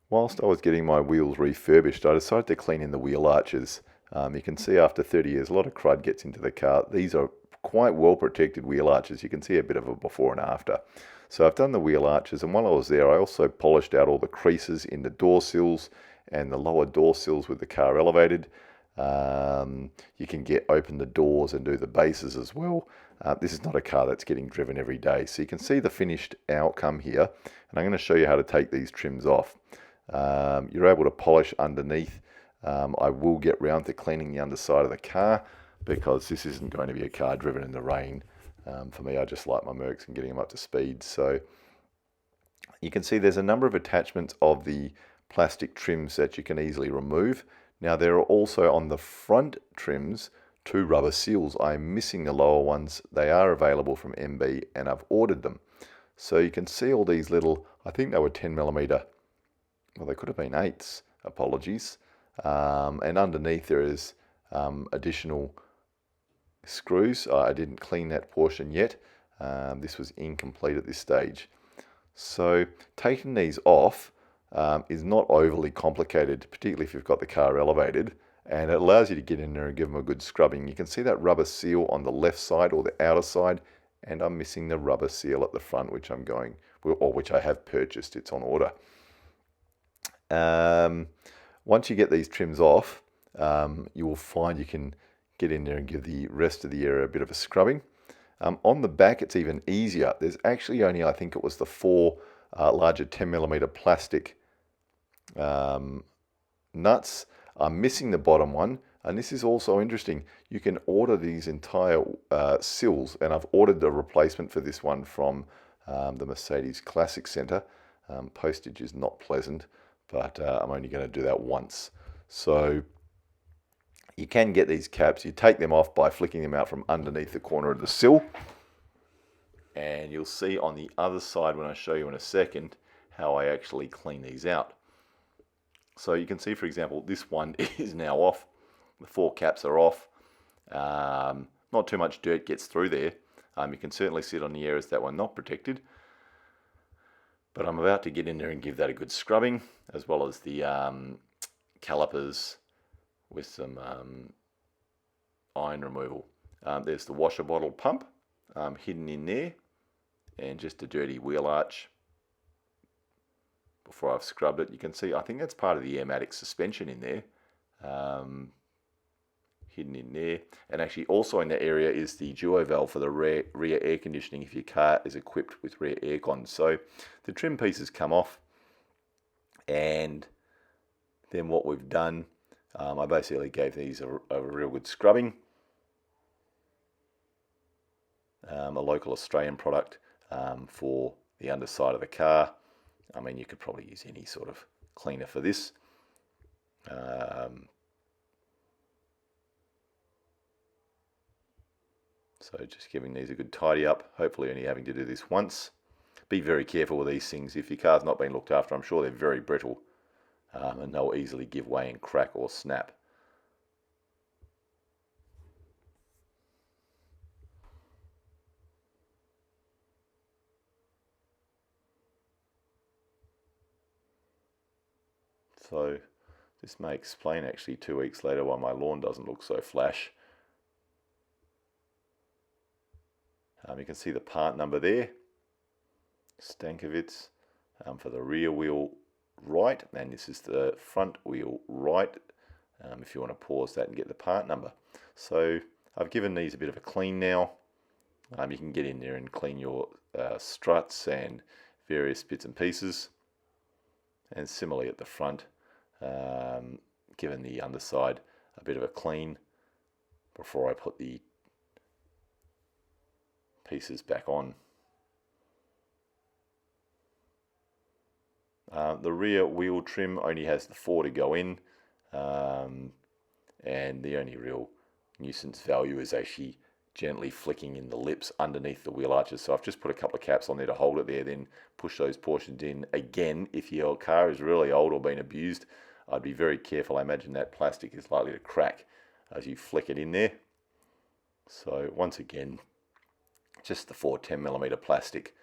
Whilst I was getting my wheels refurbished, I decided to clean in the wheel arches. You can see after 30 years, a lot of crud gets into the car. These are quite well protected wheel arches. You can see a bit of a before and after. So I've done the wheel arches, and while I was there, I also polished out all the creases in the door sills and the lower door sills with the car elevated. You can open the doors and do the bases as well. This is not a car that's getting driven every day. So you can see the finished outcome here, and I'm going to show you how to take these trims off. You're able to polish underneath. I will get round to cleaning the underside of the car because this isn't going to be a car driven in the rain. For me, I just like my Mercs and getting them up to speed. So you can see there's a number of attachments of the plastic trims that you can easily remove. Now there are also on the front trims 2 rubber seals. I'm missing the lower ones. They are available from MB and I've ordered them. So you can see all these little, I think they were 10mm. Well, they could have been 8s, apologies. And underneath there is additional screws. I didn't clean that portion yet. This was incomplete at this stage. So taking these off is not overly complicated, particularly if you've got the car elevated, and it allows you to get in there and give them a good scrubbing. You can see that rubber seal on the left side or the outer side, and I'm missing the rubber seal at the front, which which I have purchased. It's on order. Once you get these trims off, you will find you can get in there and give the rest of the area a bit of a scrubbing. On the back, it's even easier. There's actually only, I think it was the 4 larger 10mm plastic nuts. I'm missing the bottom one, and this is also interesting. You can order these entire sills, and I've ordered the replacement for this one from the Mercedes Classic Centre. Postage is not pleasant, but I'm only going to do that once. So you can get these caps. You take them off by flicking them out from underneath the corner of the sill. And you'll see on the other side when I show you in a second how I actually clean these out. So you can see, for example, this one is now off. The 4 caps are off. Not too much dirt gets through there. You can certainly see it on the areas that were not protected. But I'm about to get in there and give that a good scrubbing, as well as the calipers with some iron removal. There's the washer bottle pump hidden in there, and just a dirty wheel arch before I've scrubbed it. You can see, I think that's part of the Airmatic suspension in there, hidden in there. And actually also in that area is the duo valve for the rear air conditioning if your car is equipped with rear aircon. So the trim pieces come off, and then what we've done, I basically gave these a real good scrubbing. A local Australian product for the underside of the car. I mean, you could probably use any sort of cleaner for this. So just giving these a good tidy up, hopefully only having to do this once. Be very careful with these things. If your car's not been looked after, I'm sure they're very brittle, and they'll easily give way and crack or snap. So this may explain actually 2 weeks later why my lawn doesn't look so flash. You can see the part number there, Stankovic, for the rear wheel right, and this is the front wheel right, if you want to pause that and get the part number. So I've given these a bit of a clean now. You can get in there and clean your struts and various bits and pieces. And similarly at the front, given the underside a bit of a clean before I put the pieces back on. The rear wheel trim only has the 4 to go in, and the only real nuisance value is actually gently flicking in the lips underneath the wheel arches. So I've just put a couple of caps on there to hold it there, then push those portions in. Again, if your car is really old or been abused, I'd be very careful. I imagine that plastic is likely to crack as you flick it in there. So once again, just the 4 10mm plastic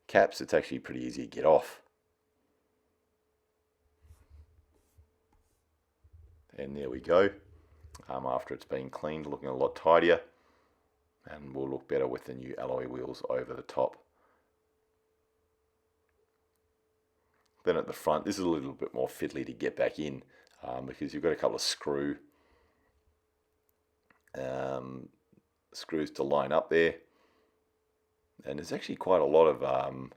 caps. It's actually pretty easy to get off. And there we go. After it's been cleaned, looking a lot tidier, and will look better with the new alloy wheels over the top. Then at the front, this is a little bit more fiddly to get back in because you've got a couple of screws to line up there, and there's actually quite a lot of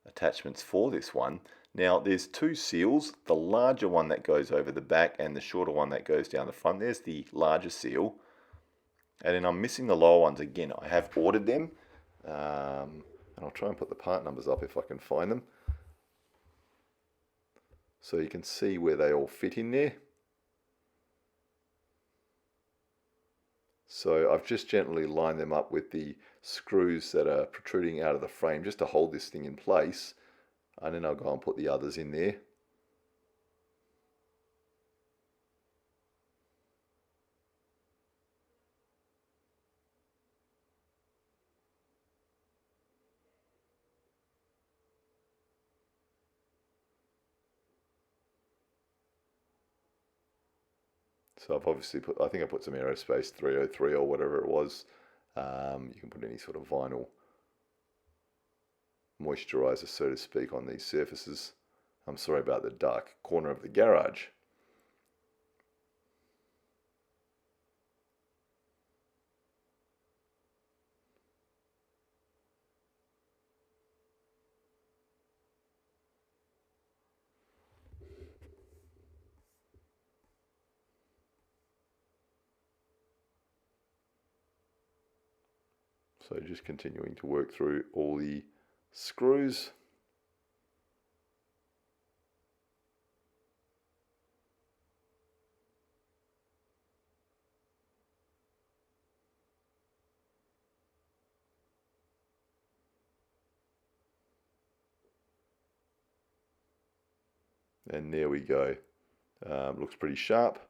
attachments for this one. Now there's two seals, the larger one that goes over the back and the shorter one that goes down the front. There's the larger seal, and then I'm missing the lower ones again. I have ordered them, and I'll try and put the part numbers up if I can find them, so you can see where they all fit in there. So I've just gently lined them up with the screws that are protruding out of the frame just to hold this thing in place, and then I'll go and put the others in there. So I've obviously put, I think I put some Aerospace 303 or whatever it was. You can put any sort of vinyl moisturizer, so to speak, on these surfaces. I'm sorry about the dark corner of the garage. So just continuing to work through all the screws. And there we go. Looks pretty sharp.